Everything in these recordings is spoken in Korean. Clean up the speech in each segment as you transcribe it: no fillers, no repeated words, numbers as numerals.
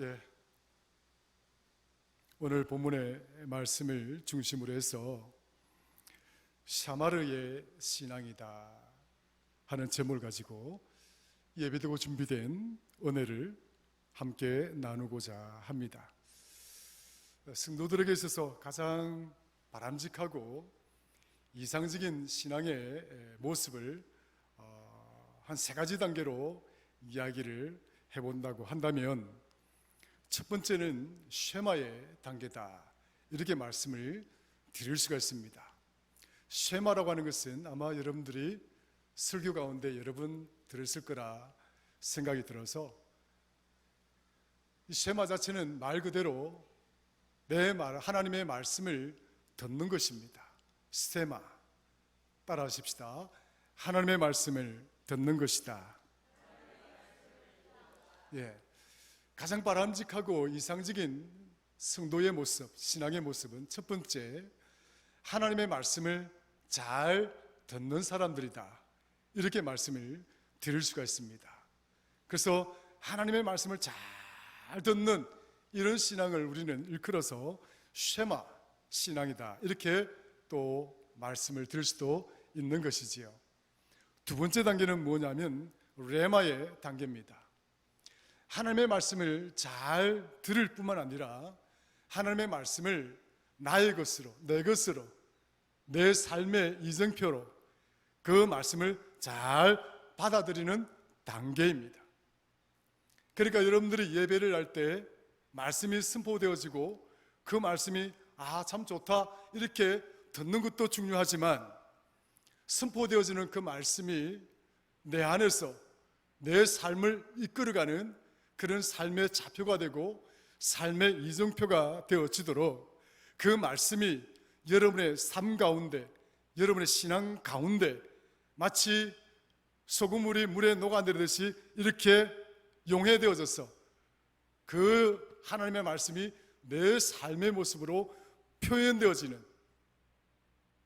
예, 오늘 본문의 말씀을 중심으로 해서 샤마르의 신앙이다 하는 제목을 가지고 예배되고 준비된 은혜를 함께 나누고자 합니다. 성도들에게 있어서 가장 바람직하고 이상적인 신앙의 모습을 한 세 가지 단계로 이야기를 해본다고 한다면, 첫 번째는 쉐마의 단계다, 이렇게 말씀을 드릴 수가 있습니다. 쉐마라고 하는 것은 아마 여러분들이 설교 가운데 여러 번 들었을 거라 생각이 들어서, 이 쉐마 자체는 말 그대로 하나님의 말씀을 듣는 것입니다. 스테마, 따라 하십시다. 하나님의 말씀을 듣는 것이다. 가장 바람직하고 이상적인 성도의 모습, 신앙의 모습은 첫 번째, 하나님의 말씀을 잘 듣는 사람들이다, 이렇게 말씀을 드릴 수가 있습니다. 그래서 하나님의 말씀을 잘 듣는 이런 신앙을 우리는 일컬어서 쉐마 신앙이다, 이렇게 또 말씀을 드릴 수도 있는 것이지요. 두 번째 단계는 뭐냐면 레마의 단계입니다. 하나님의 말씀을 잘 들을 뿐만 아니라 하나님의 말씀을 나의 것으로, 내 것으로, 내 삶의 이정표로 그 말씀을 잘 받아들이는 단계입니다. 그러니까 여러분들이 예배를 할 때 말씀이 선포되어지고 그 말씀이 참 좋다, 이렇게 듣는 것도 중요하지만, 선포되어지는 그 말씀이 내 안에서 내 삶을 이끌어가는 그런 삶의 좌표가 되고 삶의 이정표가 되어지도록 그 말씀이 여러분의 삶 가운데, 여러분의 신앙 가운데 마치 소금물이 물에 녹아내리듯이 이렇게 용해되어져서 그 하나님의 말씀이 내 삶의 모습으로 표현되어지는,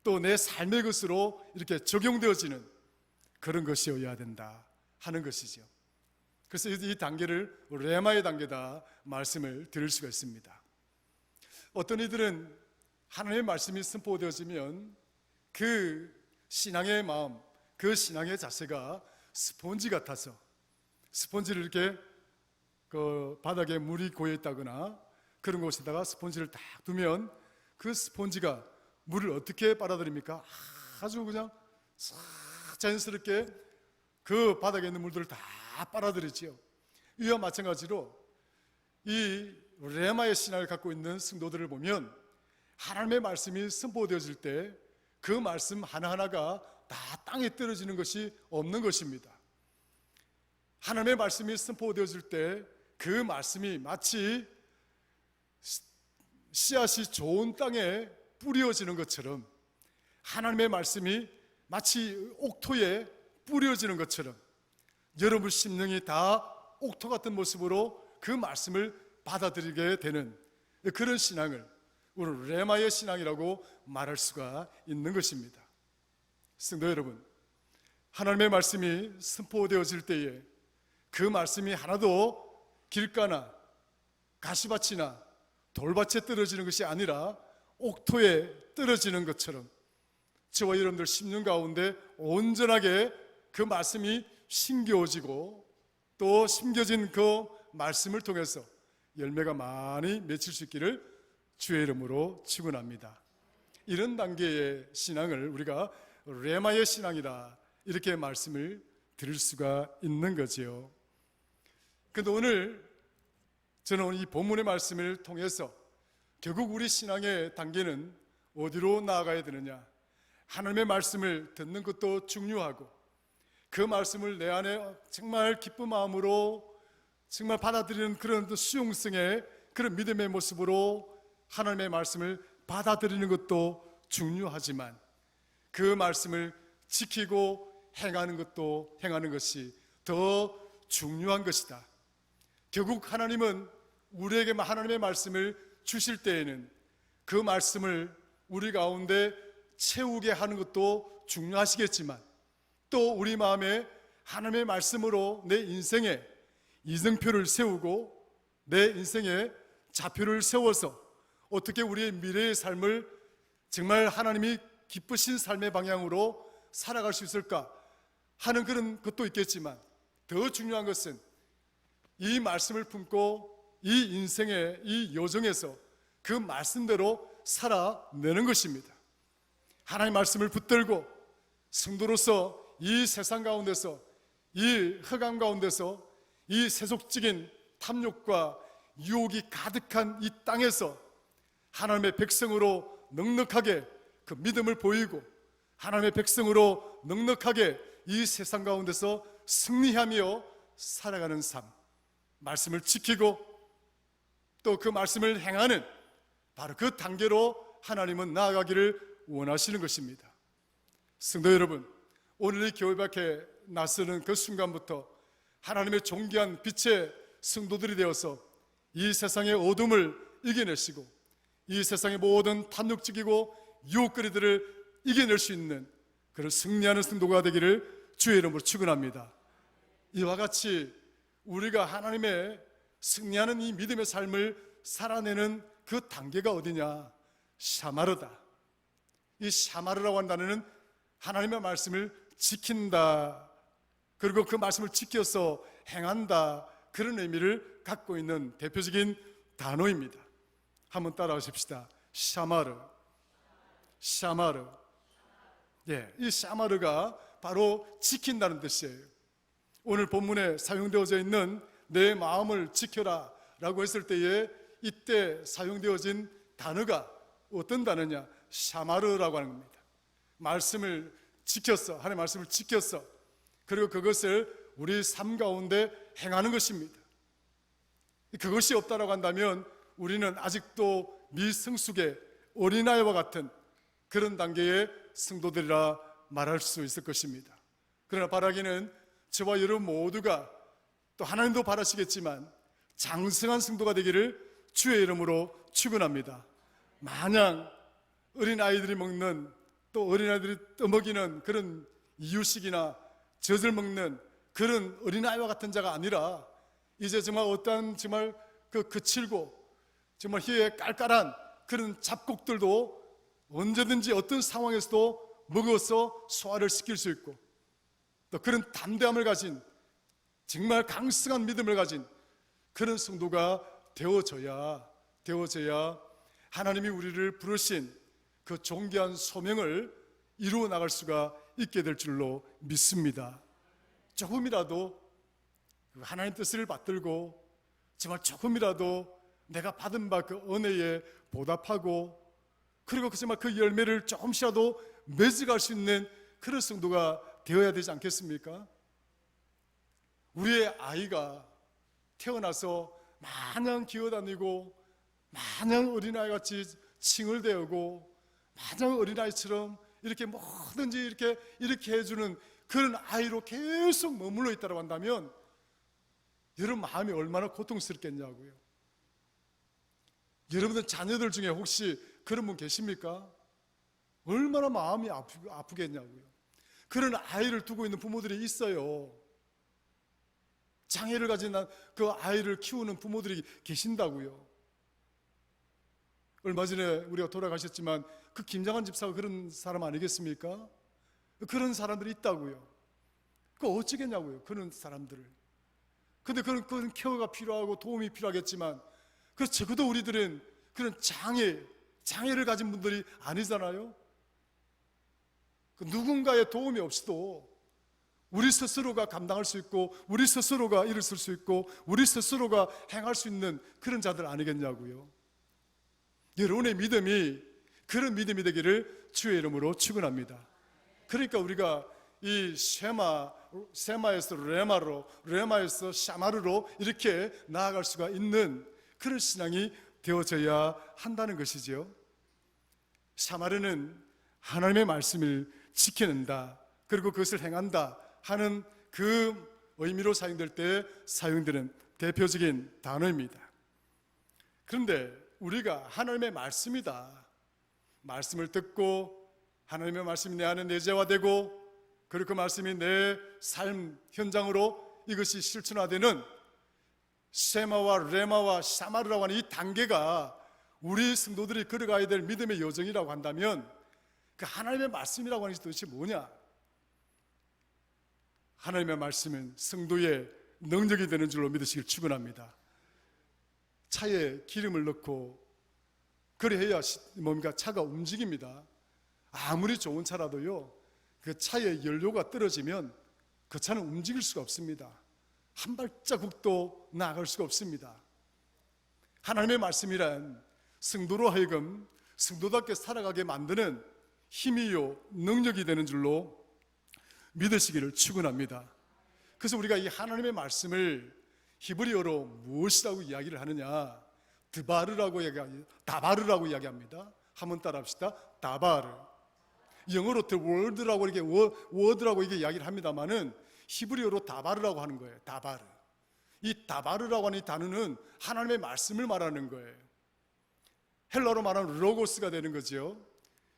또 내 삶의 것으로 이렇게 적용되어지는 그런 것이어야 된다 하는 것이죠. 그래서 이 단계를 레마의 단계다 말씀을 드릴 수가 있습니다. 어떤 이들은 하나님의 말씀이 선포되어지면 그 신앙의 마음, 그 신앙의 자세가 스폰지 같아서, 스폰지를 이렇게 그 바닥에 물이 고여 있다거나 그런 곳에다가 스폰지를 딱 두면 그 스폰지가 물을 어떻게 빨아들입니까? 아주 그냥 싹 자연스럽게 그 바닥에 있는 물들을 다 빨아들이지요. 이와 마찬가지로 이 레마의 신앙을 갖고 있는 성도들을 보면 하나님의 말씀이 선포되어질 때 그 말씀 하나하나가 다 땅에 떨어지는 것이 없는 것입니다. 하나님의 말씀이 선포되어질 때 그 말씀이 마치 씨앗이 좋은 땅에 뿌려지는 것처럼, 하나님의 말씀이 마치 옥토에 뿌려지는 것처럼 여러분 심령이 다 옥토 같은 모습으로 그 말씀을 받아들이게 되는 그런 신앙을 오늘 레마의 신앙이라고 말할 수가 있는 것입니다. 성도 여러분, 하나님의 말씀이 선포되어질 때에 그 말씀이 하나도 길가나 가시밭이나 돌밭에 떨어지는 것이 아니라 옥토에 떨어지는 것처럼 저와 여러분들 심령 가운데 온전하게 그 말씀이 심겨지고 또 심겨진 그 말씀을 통해서 열매가 많이 맺힐 수 있기를 주의 이름으로 축원합니다. 이런 단계의 신앙을 우리가 레마의 신앙이다, 이렇게 말씀을 드릴 수가 있는 거지요. 그런데 오늘 저는 이 본문의 말씀을 통해서 결국 우리 신앙의 단계는 어디로 나아가야 되느냐, 하나님의 말씀을 듣는 것도 중요하고 그 말씀을 내 안에 정말 기쁜 마음으로 정말 받아들이는 그런 수용성의 그런 믿음의 모습으로 하나님의 말씀을 받아들이는 것도 중요하지만, 그 말씀을 지키고 행하는 것이 더 중요한 것이다. 결국 하나님은 우리에게 하나님의 말씀을 주실 때에는 그 말씀을 우리 가운데 채우게 하는 것도 중요하시겠지만, 또 우리 마음에 하나님의 말씀으로 내 인생에 이정표를 세우고 내 인생에 좌표를 세워서 어떻게 우리의 미래의 삶을 정말 하나님이 기쁘신 삶의 방향으로 살아갈 수 있을까 하는 그런 것도 있겠지만, 더 중요한 것은 이 말씀을 품고 이 인생의 이 여정에서 그 말씀대로 살아내는 것입니다. 하나님의 말씀을 붙들고 성도로서 이 세상 가운데서, 이 흑암 가운데서, 이 세속적인 탐욕과 유혹이 가득한 이 땅에서 하나님의 백성으로 넉넉하게 그 믿음을 보이고, 하나님의 백성으로 넉넉하게 이 세상 가운데서 승리하며 살아가는 삶, 말씀을 지키고 또 그 말씀을 행하는 바로 그 단계로 하나님은 나아가기를 원하시는 것입니다. 성도 여러분, 오늘 이 교회 밖에 나서는 그 순간부터 하나님의 존귀한 빛의 성도들이 되어서 이 세상의 어둠을 이겨내시고 이 세상의 모든 탐욕적이고 유혹거리들을 이겨낼 수 있는 그런 승리하는 성도가 되기를 주의 이름으로 축원합니다. 이와 같이 우리가 하나님의 승리하는 이 믿음의 삶을 살아내는 그 단계가 어디냐? 샤마르다. 이 샤마르라고 하는 단어는 하나님의 말씀을 지킨다, 그리고 그 말씀을 지켜서 행한다, 그런 의미를 갖고 있는 대표적인 단어입니다. 한번 따라하십시다. 샤마르. 샤마르. 예, 이 샤마르가 바로 지킨다는 뜻이에요. 오늘 본문에 사용되어져 있는 내 마음을 지켜라 라고 했을 때에 이때 사용되어진 단어가 어떤 단어냐? 샤마르라고 하는 겁니다. 말씀을 지켰어, 하나님의 말씀을 지켰어, 그리고 그것을 우리 삶 가운데 행하는 것입니다. 그것이 없다라고 한다면 우리는 아직도 미성숙의 어린아이와 같은 그런 단계의 성도들이라 말할 수 있을 것입니다. 그러나 바라기는 저와 여러분 모두가, 또 하나님도 바라시겠지만 장성한 성도가 되기를 주의 이름으로 축원합니다. 마냥 어린아이들이 먹는, 또 어린아이들이 떠먹이는 그런 이유식이나 젖을 먹는 그런 어린아이와 같은 자가 아니라, 이제 정말 어떠한 정말 그 거칠고 정말 혀에 깔깔한 그런 잡곡들도 언제든지 어떤 상황에서도 먹어서 소화를 시킬 수 있고, 또 그런 담대함을 가진, 정말 강성한 믿음을 가진 그런 성도가 되어져야 하나님이 우리를 부르신 그 존귀한 소명을 이루어 나갈 수가 있게 될 줄로 믿습니다. 조금이라도 하나님 뜻을 받들고 정말 조금이라도 내가 받은 바 그 은혜에 보답하고, 그리고 정말 그 열매를 조금씩이라도 맺어갈 수 있는 그런 성도가 되어야 되지 않겠습니까? 우리의 아이가 태어나서 마냥 기어다니고 마냥 어린아이같이 칭얼대고 마냥 어린아이처럼 이렇게 뭐든지 이렇게 해주는 그런 아이로 계속 머물러 있다고 한다면 여러분 마음이 얼마나 고통스럽겠냐고요. 여러분들 자녀들 중에 혹시 그런 분 계십니까? 얼마나 마음이 아프겠냐고요. 그런 아이를 두고 있는 부모들이 있어요. 장애를 가진 그 아이를 키우는 부모들이 계신다고요. 얼마 전에 우리가 돌아가셨지만 그 김장한 집사가 그런 사람 아니겠습니까? 그런 사람들이 있다고요. 그 어찌겠냐고요, 그런 사람들을. 근데 그런 케어가 필요하고 도움이 필요하겠지만, 그래서 적어도 우리들은 그런 장애를 가진 분들이 아니잖아요. 그 누군가의 도움이 없이도 우리 스스로가 감당할 수 있고, 우리 스스로가 일을 쓸 수 있고, 우리 스스로가 행할 수 있는 그런 자들 아니겠냐고요. 여러분의 믿음이 그런 믿음이 되기를 주의 이름으로 축원합니다. 그러니까 우리가 이 세마에서 레마로, 레마에서 샤마르로 이렇게 나아갈 수가 있는 그런 신앙이 되어져야 한다는 것이죠. 샤마르는 하나님의 말씀을 지켜낸다, 그리고 그것을 행한다 하는 그 의미로 사용될 때 사용되는 대표적인 단어입니다. 그런데 우리가 하나님의 말씀이다, 말씀을 듣고 하나님의 말씀이 내 안에 내재화되고, 그리고 그 말씀이 내 삶 현장으로 이것이 실천화되는 세마와 레마와 샤마르라고 하는 이 단계가 우리 성도들이 걸어가야 될 믿음의 여정이라고 한다면 그 하나님의 말씀이라고 하는 것이 도대체 뭐냐? 하나님의 말씀은 성도의 능력이 되는 줄로 믿으시길 축원합니다. 차에 기름을 넣고 그래야 뭔가 차가 움직입니다. 아무리 좋은 차라도요, 그 차에 연료가 떨어지면 그 차는 움직일 수가 없습니다. 한 발자국도 나아갈 수가 없습니다. 하나님의 말씀이란 성도로 하여금 성도답게 살아가게 만드는 힘이요 능력이 되는 줄로 믿으시기를 축원합니다. 그래서 우리가 이 하나님의 말씀을 히브리어로 무엇이라고 이야기를 하느냐? 다바르라고 이야기합니다. 한번 따라합시다. 다바르. 영어로 the word라고 이렇게 word라고 이게 이야기를 합니다만은 히브리어로 다바르라고 하는 거예요. 다바르. 이 다바르라고 하는 이 단어는 하나님의 말씀을 말하는 거예요. 헬라로 말하면 로고스가 되는 거죠.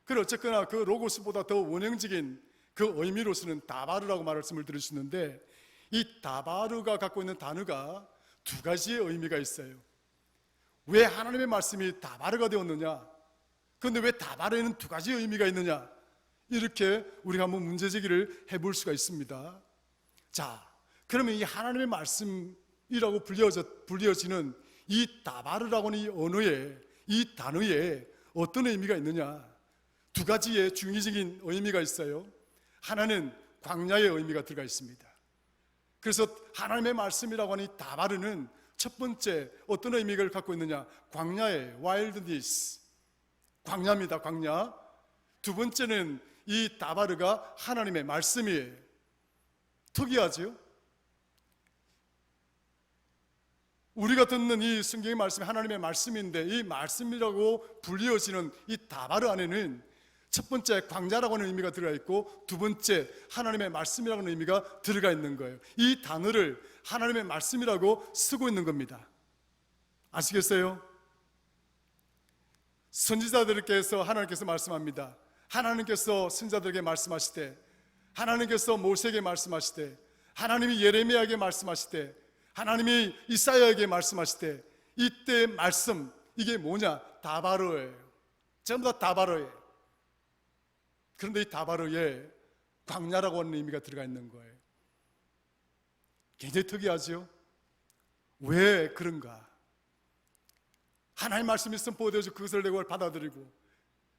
그래 어쨌거나 그 로고스보다 더 원형적인 그 의미로서는 다바르라고 말씀을 들으시는데, 이 다바르가 갖고 있는 단어가 두 가지의 의미가 있어요. 왜 하나님의 말씀이 다바르가 되었느냐? 그런데 왜 다바르에는 두 가지의 의미가 있느냐? 이렇게 우리가 한번 문제제기를 해볼 수가 있습니다. 자, 그러면 이 하나님의 말씀이라고 불려지는 이 다바르라고 하는 이 언어에, 이 단어에 어떤 의미가 있느냐? 두 가지의 중의적인 의미가 있어요. 하나는 광야의 의미가 들어가 있습니다. 그래서 하나님의 말씀이라고 하는 이 다바르는 첫 번째 어떤 의미를 갖고 있느냐? 광야의 wilderness, 광야입니다. 광야. 두 번째는 이 다바르가 하나님의 말씀이에요. 특이하죠? 우리가 듣는 이 성경의 말씀이 하나님의 말씀인데, 이 말씀이라고 불리어지는 이 다바르 안에는 첫 번째 광야라고 하는 의미가 들어가 있고, 두 번째 하나님의 말씀이라고 하는 의미가 들어가 있는 거예요. 이 단어를 하나님의 말씀이라고 쓰고 있는 겁니다. 아시겠어요? 선지자들께서 하나님께서 말씀합니다. 하나님께서 선지자들에게 말씀하시되, 하나님께서 모세에게 말씀하시되, 하나님이 예레미야에게 말씀하시되, 하나님이 이사야에게 말씀하시되, 이때의 말씀, 이게 뭐냐? 다바르예요. 전부 다 다바르예요. 그런데 이 다바르에 광야라고 하는 의미가 들어가 있는 거예요. 굉장히 특이하죠? 왜 그런가? 하나님 말씀이 선포되어서 그것을 내가 받아들이고,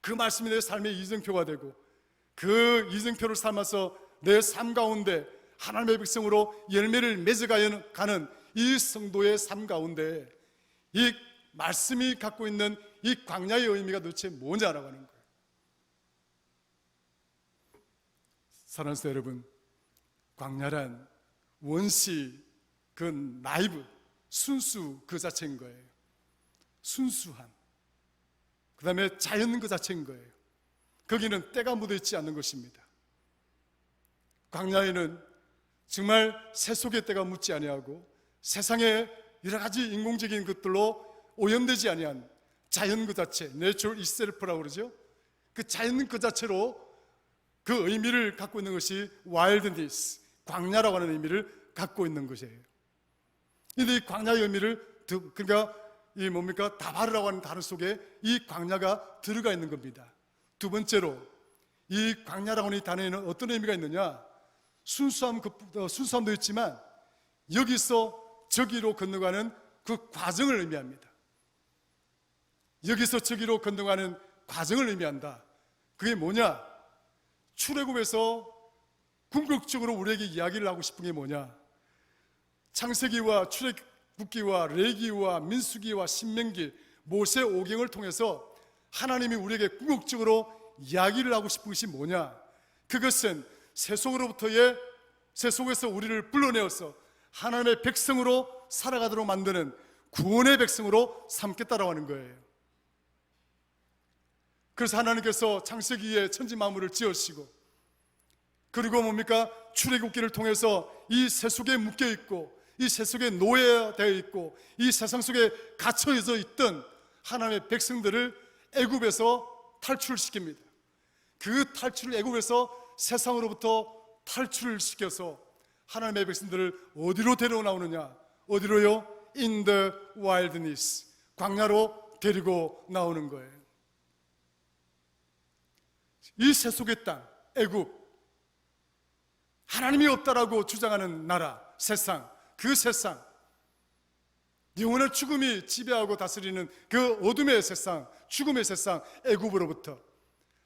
그 말씀이 내 삶의 이정표가 되고, 그 이정표를 삼아서 내 삶 가운데 하나님의 백성으로 열매를 맺어가는 이 성도의 삶 가운데 이 말씀이 갖고 있는 이 광야의 의미가 도대체 뭐냐라고 하는 거예요. 사랑하는 성도 여러분, 광야란 원시 그 나이브, 순수 그 자체인 거예요. 순수함. 그 다음에 자연 그 자체인 거예요. 거기는 때가 묻어있지 않는 것입니다. 광야에는 정말 세속의 때가 묻지 아니하고 세상의 여러 가지 인공적인 것들로 오염되지 아니한 자연 그 자체, 내추럴 이셀프라고 그러죠. 그 자연 그 자체로 그 의미를 갖고 있는 것이 wilderness, 광야라고 하는 의미를 갖고 있는 것이에요. 근데 이 광야의 의미를, 그러니까 이 뭡니까? 다바르라고 하는 단어 속에 이 광야가 들어가 있는 겁니다. 두 번째로 이 광야라고 하는 이 단어에는 어떤 의미가 있느냐? 순수함도 있지만 여기서 저기로 건너가는 그 과정을 의미합니다. 여기서 저기로 건너가는 과정을 의미한다. 그게 뭐냐? 출애굽에서 궁극적으로 우리에게 이야기를 하고 싶은 게 뭐냐? 창세기와 출애굽기와 레위기와 민수기와 신명기, 모세 오경을 통해서 하나님이 우리에게 궁극적으로 이야기를 하고 싶은 것이 뭐냐? 그것은 세속에서 우리를 불러내어서 하나님의 백성으로 살아가도록 만드는 구원의 백성으로 삼겠다라고 하는 거예요. 그래서 하나님께서 창세기에 천지 만물을 지으시고, 그리고 뭡니까? 출애굽기를 통해서 이 세속에 묶여 있고, 이 세속에 노예되어 있고, 이 세상 속에 갇혀져 있던 하나님의 백성들을 애굽에서 탈출시킵니다. 그 애굽에서 세상으로부터 탈출을 시켜서 하나님의 백성들을 어디로 데려나오느냐? 어디로요? in the wilderness, 광야로 데리고 나오는 거예요. 이 세속의 땅, 애굽, 하나님이 없다라고 주장하는 나라, 세상, 그 세상, 영원한 죽음이 지배하고 다스리는 그 어둠의 세상, 죽음의 세상, 애굽으로부터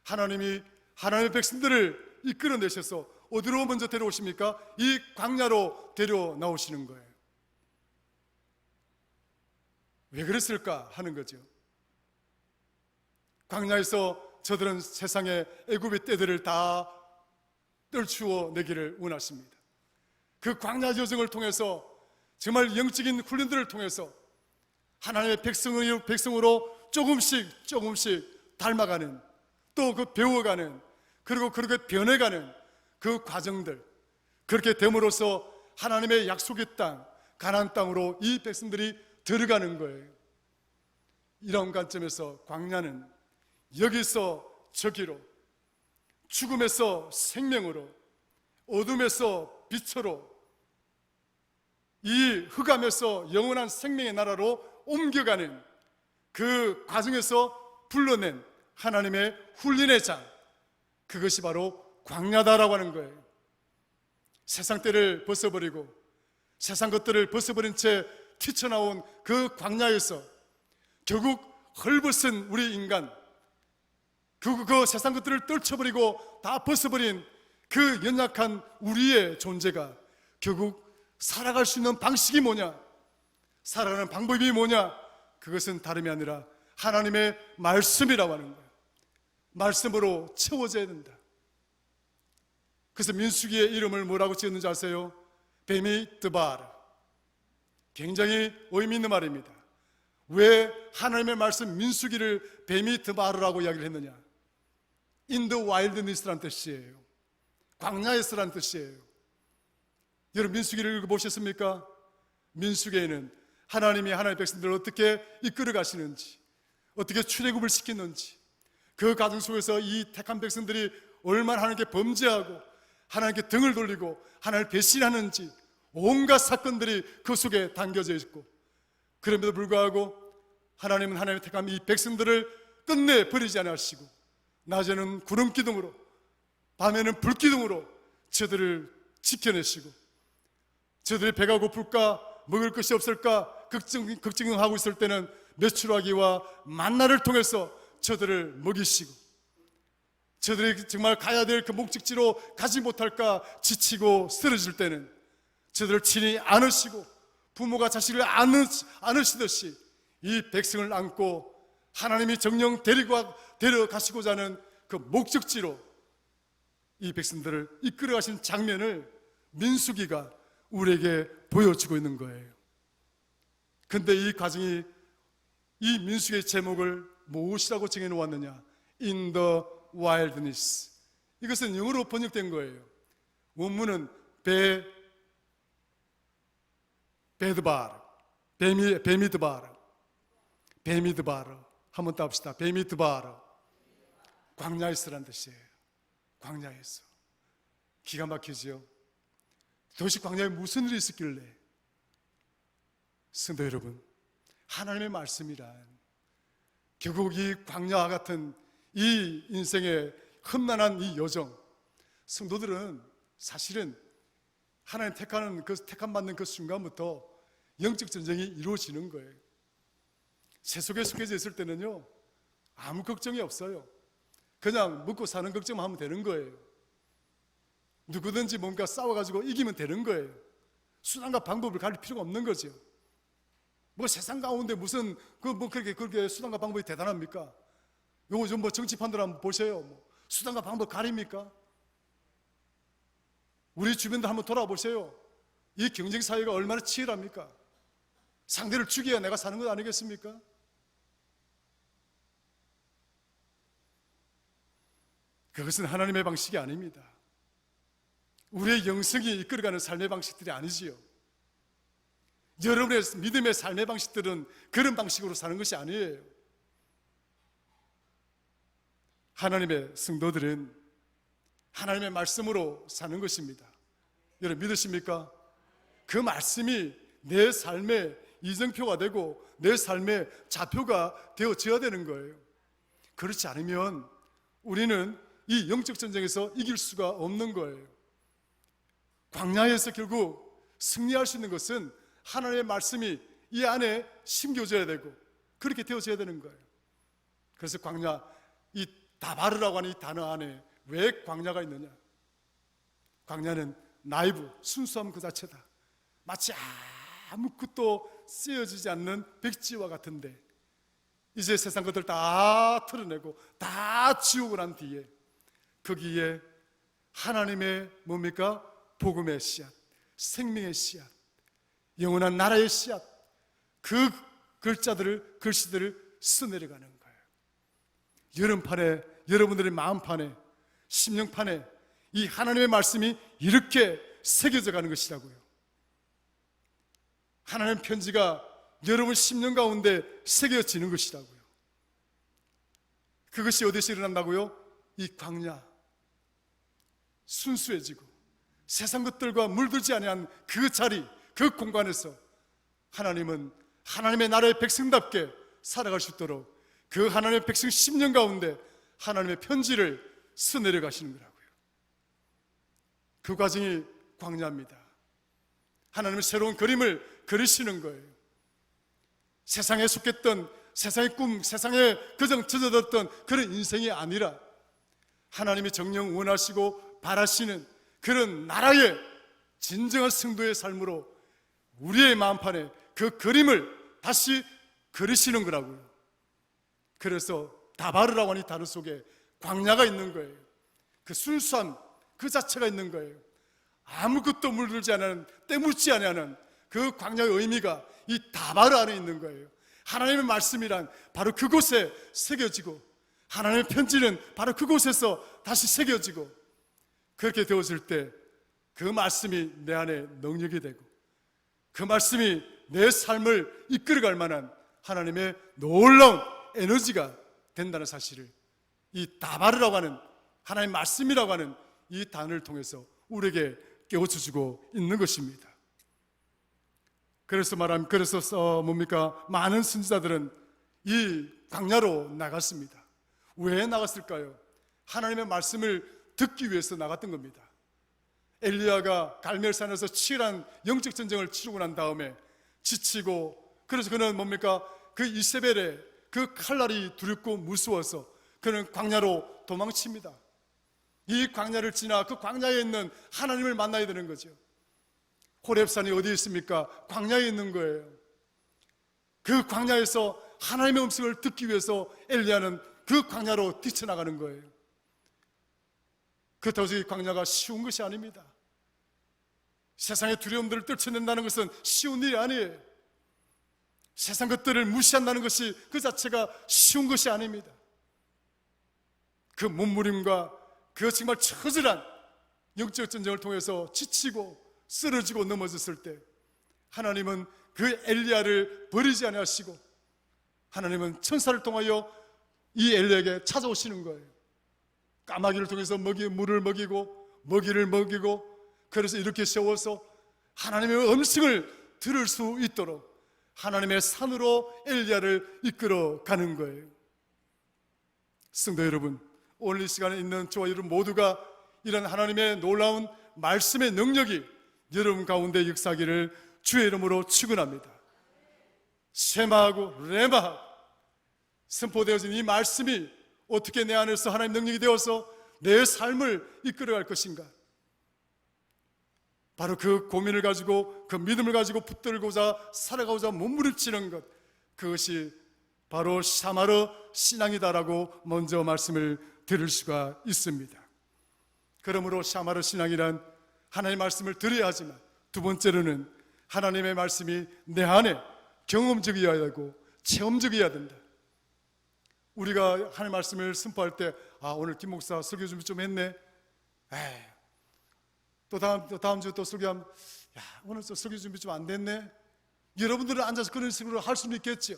하나님이 하나님의 백성들을 이끌어내셔서 어디로 먼저 데려오십니까? 이 광야로 데려 나오시는 거예요. 왜 그랬을까 하는 거죠. 광야에서 저들은 세상의 애굽의 때들을 다 떨치워 내기를 원하십니다. 그 광야 여정을 통해서 정말 영적인 훈련들을 통해서 하나님의 백성으로 조금씩 닮아가는, 또 그 배워가는, 그리고 그렇게 변해가는 그 과정들, 그렇게 됨으로써 하나님의 약속의 땅, 가나안 땅으로 이 백성들이 들어가는 거예요. 이런 관점에서 광야는 여기서 저기로, 죽음에서 생명으로, 어둠에서 빛으로, 이 흑암에서 영원한 생명의 나라로 옮겨가는 그 과정에서 불러낸 하나님의 훈련의 장, 그것이 바로 광야다라고 하는 거예요. 세상 때를 벗어버리고 세상 것들을 벗어버린 채 튀쳐나온 그 광야에서 결국 헐벗은 우리 인간, 그 세상 것들을 떨쳐버리고 다 벗어버린 그 연약한 우리의 존재가 결국 살아갈 수 있는 방식이 뭐냐, 살아가는 방법이 뭐냐, 그것은 다름이 아니라 하나님의 말씀이라고 하는 거예요. 말씀으로 채워져야 된다. 그래서 민수기의 이름을 뭐라고 지었는지 아세요? 뱀이 드바르. 굉장히 의미 있는 말입니다. 왜 하나님의 말씀 민수기를 뱀이 드바르라고 이야기를 했느냐? In the wilderness라는 뜻이에요. 광야에서라는 뜻이에요. 여러분 민수기를 읽어보셨습니까? 민수기에는 하나님이 하나님의 백성들을 어떻게 이끌어 가시는지, 어떻게 출애굽을 시키는지, 그 과정 속에서 이 택한 백성들이 얼마나 하나님께 범죄하고 하나님께 등을 돌리고 하나님을 배신하는지 온갖 사건들이 그 속에 담겨져 있고, 그럼에도 불구하고 하나님은 하나님의 택한 이 백성들을 끝내 버리지 않으시고 낮에는 구름 기둥으로 밤에는 불 기둥으로 저들을 지켜내시고, 저들이 배가 고플까 먹을 것이 없을까 걱정하고 있을 때는 메추라기와 만나를 통해서 저들을 먹이시고, 저들이 정말 가야 될 그 목적지로 가지 못할까 지치고 쓰러질 때는 저들을 친히 안으시고, 부모가 자식을 안으시듯이 이 백성을 안고 하나님이 정령 데려가시고자 하는 그 목적지로 이 백성들을 이끌어 가신 장면을 민수기가 우리에게 보여주고 있는 거예요. 근데 이 과정이, 이 민수기의 제목을 무엇이라고 정해놓았느냐? In the wilderness. 이것은 영어로 번역된 거예요. 원문은 베드바르, 뱀이드바르. 한번 따봅시다. 뱀이드바르. 광야에서란 뜻이에요. 광야에서. 기가 막히죠. 도대체 광야에 무슨 일이 있었길래? 성도 여러분, 하나님의 말씀이란 결국 이 광야와 같은 이 인생의 험난한 이 여정, 성도들은 사실은 하나님 택함 받는 그 순간부터 영적 전쟁이 이루어지는 거예요. 세속에 속해져 있을 때는요, 아무 걱정이 없어요. 그냥 먹고 사는 걱정만 하면 되는 거예요. 누구든지 뭔가 싸워가지고 이기면 되는 거예요. 수단과 방법을 가릴 필요가 없는 거죠. 뭐 세상 가운데 무슨 그렇게 수단과 방법이 대단합니까? 요즘 뭐 정치판들 한번 보세요. 뭐 수단과 방법 가립니까? 우리 주변도 한번 돌아보세요. 이 경쟁 사회가 얼마나 치열합니까? 상대를 죽여야 내가 사는 것 아니겠습니까? 그것은 하나님의 방식이 아닙니다. 우리의 영성이 이끌어가는 삶의 방식들이 아니지요. 여러분의 믿음의 삶의 방식들은 그런 방식으로 사는 것이 아니에요. 하나님의 성도들은 하나님의 말씀으로 사는 것입니다. 여러분 믿으십니까? 그 말씀이 내 삶의 이정표가 되고 내 삶의 좌표가 되어져야 되는 거예요. 그렇지 않으면 우리는 이 영적 전쟁에서 이길 수가 없는 거예요. 광야에서 결국 승리할 수 있는 것은 하나님의 말씀이 이 안에 심겨져야 되고 그렇게 되어져야 되는 거예요. 그래서 광야, 이 다바르라고 하는 이 단어 안에 왜 광야가 있느냐? 광야는 나이브, 순수함 그 자체다. 마치 아무것도 쓰여지지 않는 백지와 같은데 이제 세상 것들 다 털어내고 다 지우고 난 뒤에 거기에 하나님의 뭡니까? 복음의 씨앗, 생명의 씨앗, 영원한 나라의 씨앗, 그 글씨들을 써내려가는 거예요. 여름판에, 여러분들의 마음판에, 심령판에 이 하나님의 말씀이 이렇게 새겨져 가는 것이라고요. 하나님의 편지가 여러분 심령 가운데 새겨지는 것이라고요. 그것이 어디서 일어난다고요? 이 광야, 순수해지고 세상 것들과 물들지 아니한 그 자리, 그 공간에서 하나님은 하나님의 나라의 백성답게 살아갈 수 있도록 그 하나님의 백성 심령 가운데 하나님의 편지를 써내려 가시는 거라고요. 그 과정이 광야입니다. 하나님은 새로운 그림을 그리시는 거예요. 세상에 속했던, 세상의 꿈, 세상에 그저 젖어들었던 그런 인생이 아니라 하나님이 정녕 원하시고 바라시는 그런 나라의 진정한 성도의 삶으로 우리의 마음판에 그 그림을 다시 그리시는 거라고요. 그래서 다바르라고 하는 이 단어 속에 광야가 있는 거예요. 그 순수함 그 자체가 있는 거예요. 아무것도 물들지 않은, 때묻지 않은 그 광야의 의미가 이 다바르 안에 있는 거예요. 하나님의 말씀이란 바로 그곳에 새겨지고 하나님의 편지는 바로 그곳에서 다시 새겨지고 그렇게 되었을 때 그 말씀이 내 안에 능력이 되고 그 말씀이 내 삶을 이끌어갈 만한 하나님의 놀라운 에너지가 된다는 사실을 이 다바르라고 하는 하나님의 말씀이라고 하는 이 단어를 통해서 우리에게 깨우쳐주고 있는 것입니다. 그래서 뭡니까? 많은 선지자들은 이 광야로 나갔습니다. 왜 나갔을까요? 하나님의 말씀을 듣기 위해서 나갔던 겁니다. 엘리야가 갈멜산에서 치열한 영적 전쟁을 치르고 난 다음에 지치고, 그래서 그는 뭡니까? 그 이세벨의 그 칼날이 두렵고 무서워서 그는 광야로 도망칩니다. 이 광야를 지나 그 광야에 있는 하나님을 만나야 되는 거죠. 호렙산이 어디에 있습니까? 광야에 있는 거예요. 그 광야에서 하나님의 음성을 듣기 위해서 엘리야는 그 광야로 뛰쳐나가는 거예요. 그렇다고 이 광야가 쉬운 것이 아닙니다. 세상의 두려움들을 떨쳐낸다는 것은 쉬운 일이 아니에요. 세상 것들을 무시한다는 것이 그 자체가 쉬운 것이 아닙니다. 그 몸부림과 그 정말 처절한 영적 전쟁을 통해서 지치고 쓰러지고 넘어졌을 때 하나님은 그 엘리야를 버리지 아니하시고 하나님은 천사를 통하여 이 엘리야에게 찾아오시는 거예요. 까마귀를 통해서 물을 먹이고 먹이를 먹이고, 그래서 이렇게 세워서 하나님의 음성을 들을 수 있도록 하나님의 산으로 엘리야를 이끌어 가는 거예요. 성도 여러분, 오늘 이 시간에 있는 저와 여러분 모두가 이런 하나님의 놀라운 말씀의 능력이 여러분 가운데 역사하기를 주의 이름으로 축원합니다. 쉐마하고 레마하고 선포되어진 이 말씀이 어떻게 내 안에서 하나님 능력이 되어서 내 삶을 이끌어갈 것인가? 바로 그 고민을 가지고 그 믿음을 가지고 붙들고자 살아가고자 몸부림치는 것, 그것이 바로 샤마르 신앙이다라고 먼저 말씀을 들을 수가 있습니다. 그러므로 샤마르 신앙이란 하나님의 말씀을 들어야 하지만 두 번째로는 하나님의 말씀이 내 안에 경험적이어야 되고 체험적이어야 된다. 우리가 하나님의 말씀을 선포할 때 오늘 김 목사 설교 준비 좀 했네. 또 다음 주 또 설교하면 오늘 또 설교 준비 좀 안 됐네. 여러분들은 앉아서 그런 식으로 할 수는 있겠죠.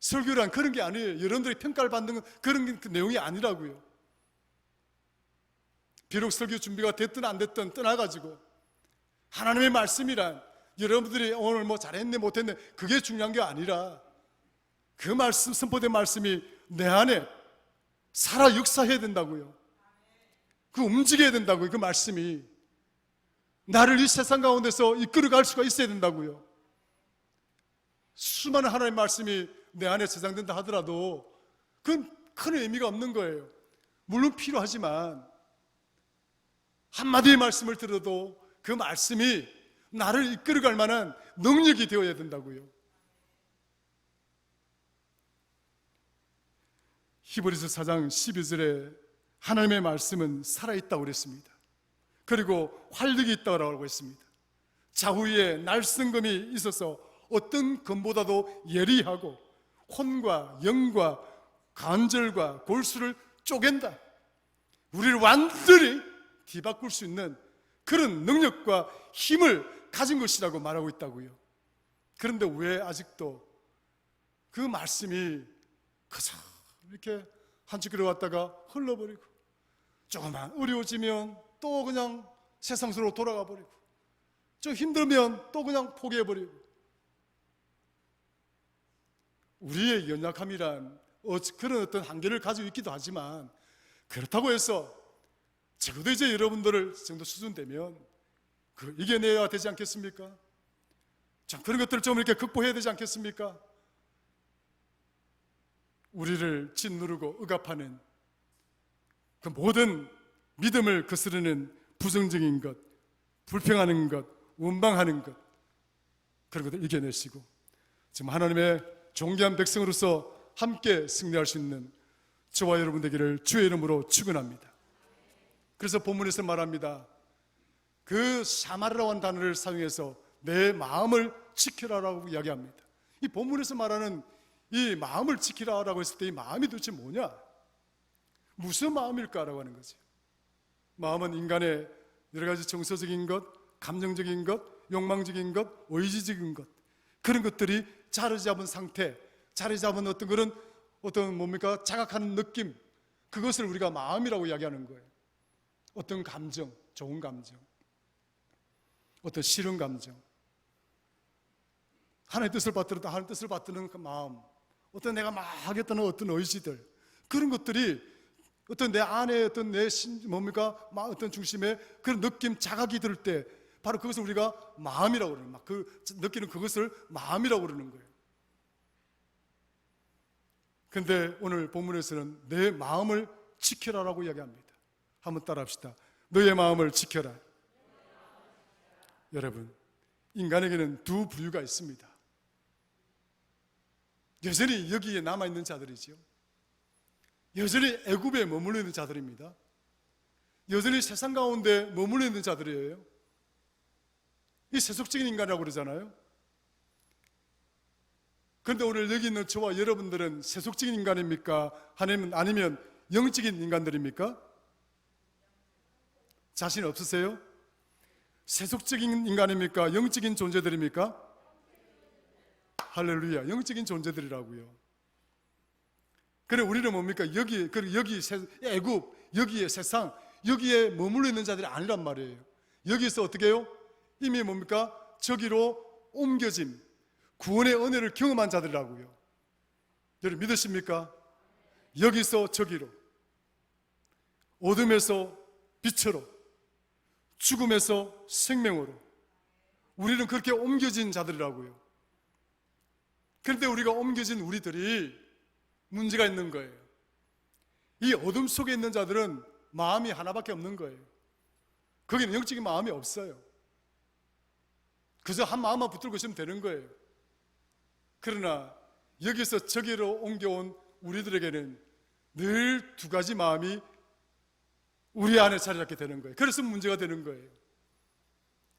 설교란 그런 게 아니에요. 여러분들이 평가를 받는 그런 그 내용이 아니라고요. 비록 설교 준비가 됐든 안 됐든 떠나가지고 하나님의 말씀이란 여러분들이 오늘 뭐 잘했네 못했네 그게 중요한 게 아니라 그 말씀, 선포된 말씀이 내 안에 살아 역사해야 된다고요. 그 움직여야 된다고요. 그 말씀이 나를 이 세상 가운데서 이끌어갈 수가 있어야 된다고요. 수많은 하나님의 말씀이 내 안에 저장된다 하더라도 그건 큰 의미가 없는 거예요. 물론 필요하지만 한마디의 말씀을 들어도 그 말씀이 나를 이끌어갈 만한 능력이 되어야 된다고요. 히브리서 4장 12절에 하나님의 말씀은 살아있다고 그랬습니다. 그리고 활력이 있다고 하고 있습니다. 좌우에 날성검이 있어서 어떤 검보다도 예리하고 혼과 영과 관절과 골수를 쪼갠다. 우리를 완전히 뒤바꿀 수 있는 그런 능력과 힘을 가진 것이라고 말하고 있다고요. 그런데 왜 아직도 그 말씀이 그저 이렇게 한치 걸어왔다가 흘러버리고 조금만 어려워지면 또 그냥 세상 속으로 돌아가 버리고 좀 힘들면 또 그냥 포기해버리고 우리의 연약함이란 그런 어떤 한계를 가지고 있기도 하지만 그렇다고 해서 적어도 이제 여러분들을 정도 수준 되면 그걸 이겨내야 되지 않겠습니까? 참 그런 것들을 좀 이렇게 극복해야 되지 않겠습니까? 우리를 짓누르고 억압하는 그 모든 믿음을 거스르는 부정적인 것, 불평하는 것, 원망하는 것 그런 것들 이겨내시고 지금 하나님의 존귀한 백성으로서 함께 승리할 수 있는 저와 여러분 되기를 주의 이름으로 축원합니다. 그래서 본문에서 말합니다. 그 샤마르라고 하는 단어를 사용해서 내 마음을 지키라라고 이야기합니다. 이 본문에서 말하는 이 마음을 지키라라고 했을 때 이 마음이 도대체 뭐냐? 무슨 마음일까라고 하는 거죠. 마음은 인간의 여러 가지 정서적인 것, 감정적인 것, 욕망적인 것, 의지적인 것 그런 것들이 자리 잡은 상태, 자리 잡은 어떤 그런 어떤 뭡니까? 자각하는 느낌 그것을 우리가 마음이라고 이야기하는 거예요. 어떤 감정, 좋은 감정, 어떤 싫은 감정 하나님의 뜻을 받들었다 하나님의 뜻을 받드는 그 마음 어떤 내가 막 하겠다는 어떤 의지들 그런 것들이 어떤 내 안에 어떤 내 뭡니까? 어떤 중심에 그런 느낌, 자각이 들 때 바로 그것을 우리가 마음이라고 그러는 막 그 느끼는 그것을 마음이라고 그러는 거예요. 근데 오늘 본문에서는 내 마음을 지켜라라고 이야기합니다. 한번 따라합시다. 너의 마음을 지켜라. 여러분, 인간에게는 두 부류가 있습니다. 여전히 여기에 남아있는 자들이죠. 여전히 애굽에 머물러 있는 자들입니다. 여전히 세상 가운데 머물러 있는 자들이에요. 이 세속적인 인간이라고 그러잖아요. 그런데 오늘 여기 있는 저와 여러분들은 세속적인 인간입니까? 아니면 영적인 인간들입니까? 자신 없으세요? 세속적인 인간입니까? 영적인 존재들입니까? 할렐루야, 영적인 존재들이라고요. 그래 우리는 뭡니까? 여기 애굽, 여기에 세상, 여기에 머물러 있는 자들이 아니란 말이에요. 여기서 어떻게 해요? 이미 뭡니까? 저기로 옮겨짐, 구원의 은혜를 경험한 자들이라고요. 여러분 믿으십니까? 여기서 저기로, 어둠에서 빛으로, 죽음에서 생명으로 우리는 그렇게 옮겨진 자들이라고요. 그런데 우리가 옮겨진 우리들이 문제가 있는 거예요. 이 어둠 속에 있는 자들은 마음이 하나밖에 없는 거예요. 거기는 영적인 마음이 없어요. 그저 한 마음만 붙들고 있으면 되는 거예요. 그러나 여기서 저기로 옮겨온 우리들에게는 늘 두 가지 마음이 우리 안에 자리 잡게 되는 거예요. 그래서 문제가 되는 거예요.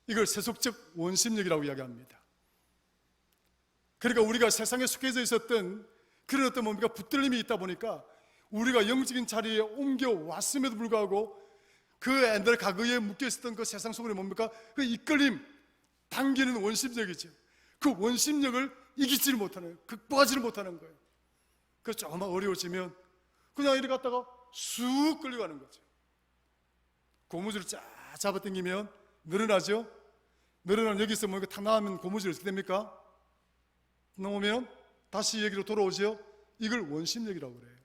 이걸 세속적 원심력이라고 이야기합니다. 그러니까 우리가 세상에 속해져 있었던 그런 어떤 뭡니까? 붙들림이 있다 보니까 우리가 영적인 자리에 옮겨왔음에도 불구하고 그 옛날 과거에 묶여있었던 그 세상 속에 뭡니까? 그 이끌림, 당기는 원심력이죠. 그 원심력을 이기지를 못하는 거예요. 극복하지를 못하는 거예요. 그래서 조금만 어려워지면 그냥 이렇게 갔다가 쑥 끌려가는 거죠. 고무줄을 쫙 잡아당기면 늘어나죠? 너희는 여기서 뭐 탁 나오면 고무줄 어떻게 됩니까? 나오면 다시 여기로 돌아오지요. 이걸 원심력이라고 그래요.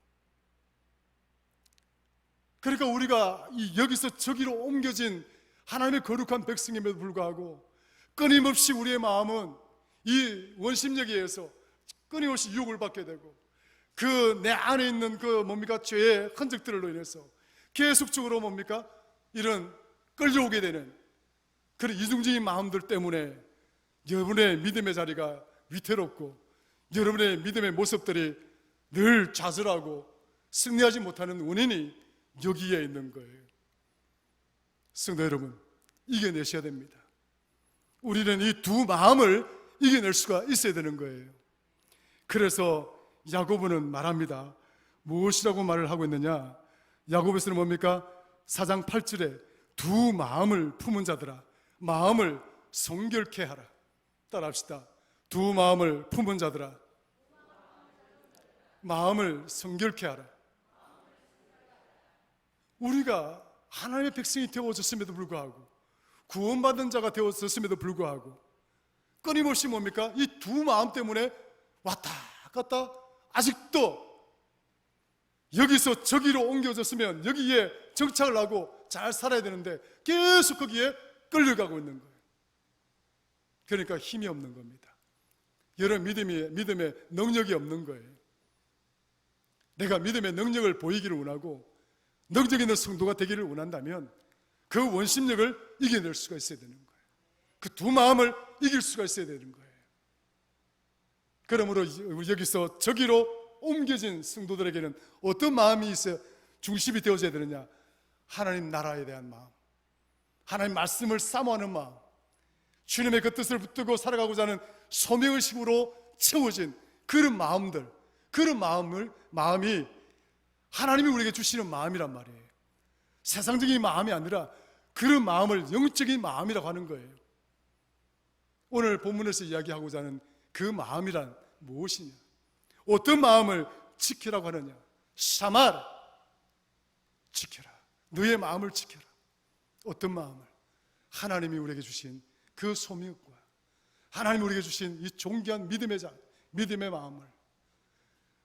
그러니까 우리가 여기서 저기로 옮겨진 하나님의 거룩한 백성임에도 불구하고 끊임없이 우리의 마음은 이 원심력에 의해서 끊임없이 유혹을 받게 되고 그 내 안에 있는 그 뭡니까 죄의 흔적들로 인해서 계속적으로 뭡니까 이런 끌려오게 되는 그런 이중적인 마음들 때문에 여러분의 믿음의 자리가 위태롭고 여러분의 믿음의 모습들이 늘 좌절하고 승리하지 못하는 원인이 여기에 있는 거예요. 성도 여러분, 이겨내셔야 됩니다. 우리는 이 두 마음을 이겨낼 수가 있어야 되는 거예요. 그래서 야고보는 말합니다. 무엇이라고 말을 하고 있느냐? 야고보서는 뭡니까? 4장 8절에 두 마음을 품은 자들아 마음을 성결케 하라. 따라합시다. 두 마음을 품은 자들아 마음을 성결케 하라. 우리가 하나님의 백성이 되어졌음에도 불구하고 구원받은 자가 되어졌음에도 불구하고 끊임없이 뭡니까? 이 두 마음 때문에 왔다 갔다 아직도 여기서 저기로 옮겨졌으면 여기에 정착을 하고 잘 살아야 되는데 계속 거기에 끌려가고 있는 거예요. 그러니까 힘이 없는 겁니다. 여러분 믿음의 능력이 없는 거예요. 내가 믿음의 능력을 보이기를 원하고 능력 있는 성도가 되기를 원한다면 그 원심력을 이겨낼 수가 있어야 되는 거예요. 그 두 마음을 이길 수가 있어야 되는 거예요. 그러므로 여기서 저기로 옮겨진 성도들에게는 어떤 마음이 있어야 중심이 되어져야 되느냐? 하나님 나라에 대한 마음, 하나님 말씀을 사모하는 마음, 주님의 그 뜻을 붙들고 살아가고자 하는 소명의식으로 채워진 그런 마음들, 그런 마음이 하나님이 우리에게 주시는 마음이란 말이에요. 세상적인 마음이 아니라 그런 마음을 영적인 마음이라고 하는 거예요. 오늘 본문에서 이야기하고자 하는 그 마음이란 무엇이냐? 어떤 마음을 지키라고 하느냐? 샤말, 지켜라. 너의 마음을 지켜라. 어떤 마음을? 하나님이 우리에게 주신 그 소명과 하나님이 우리에게 주신 이 존귀한 믿음의 마음을,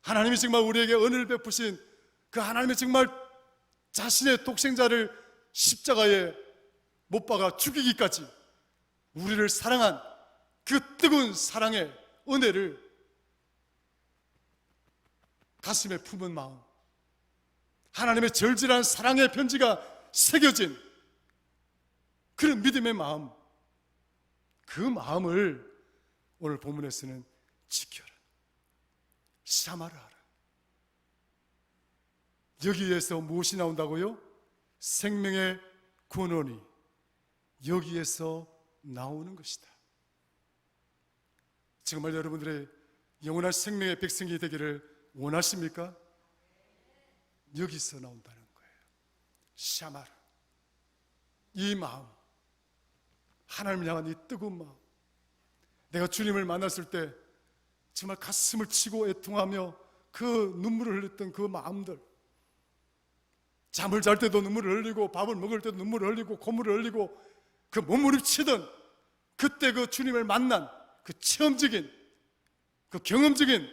하나님이 정말 우리에게 은혜를 베푸신 그 하나님의 정말 자신의 독생자를 십자가에 못 박아 죽이기까지 우리를 사랑한 그 뜨거운 사랑의 은혜를 가슴에 품은 마음, 하나님의 절실한 사랑의 편지가 새겨진 그런 믿음의 마음, 그 마음을 오늘 본문에서는 지켜라, 샤마라 하라. 여기에서 무엇이 나온다고요? 생명의 근원이 여기에서 나오는 것이다. 정말 여러분들의 영원한 생명의 백성이 되기를 원하십니까? 여기서 나온다는 거예요. 샤마라. 이 마음, 하나님을 향한 이 뜨거운 마음, 내가 주님을 만났을 때 정말 가슴을 치고 애통하며 그 눈물을 흘렸던 그 마음들, 잠을 잘 때도 눈물을 흘리고 밥을 먹을 때도 눈물을 흘리고 콧물을 흘리고 그 몸부림치던 그때 그 주님을 만난 그 체험적인, 그 경험적인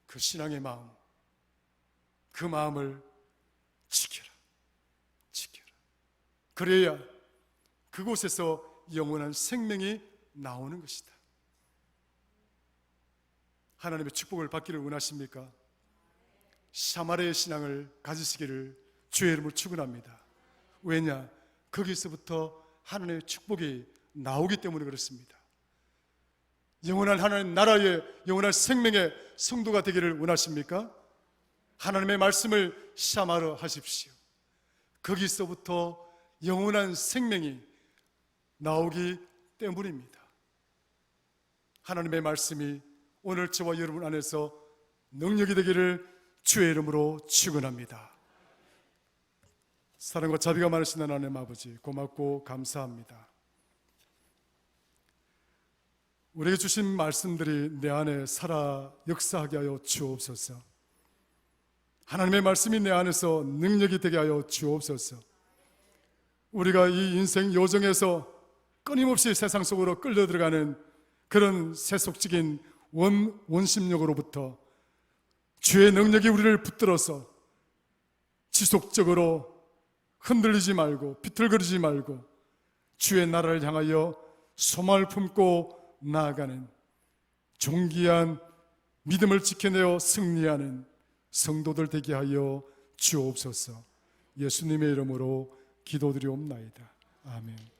그 신앙의 마음, 그 마음을 지켜라. 그래야 그곳에서 영원한 생명이 나오는 것이다. 하나님의 축복을 받기를 원하십니까? 샤마리아의 신앙을 가지시기를 주의 이름으로 축원합니다. 왜냐? 거기서부터 하나님의 축복이 나오기 때문에 그렇습니다. 영원한 하나님 나라의 영원한 생명의 성도가 되기를 원하십니까? 하나님의 말씀을 샤마르 하십시오. 거기서부터 영원한 생명이 나오기 때문입니다. 하나님의 말씀이 오늘 저와 여러분 안에서 능력이 되기를 주의 이름으로 축원합니다. 사랑과 자비가 많으신 하나님 아버지, 고맙고 감사합니다. 우리에게 주신 말씀들이 내 안에 살아 역사하게 하여 주옵소서. 하나님의 말씀이 내 안에서 능력이 되게 하여 주옵소서. 우리가 이 인생 요정에서 끊임없이 세상 속으로 끌려 들어가는 그런 세속적인 원심력으로부터 주의 능력이 우리를 붙들어서 지속적으로 흔들리지 말고 비틀거리지 말고 주의 나라를 향하여 소망을 품고 나아가는 존귀한 믿음을 지켜내어 승리하는 성도들 되게 하여 주옵소서. 예수님의 이름으로 기도드리옵나이다. 아멘.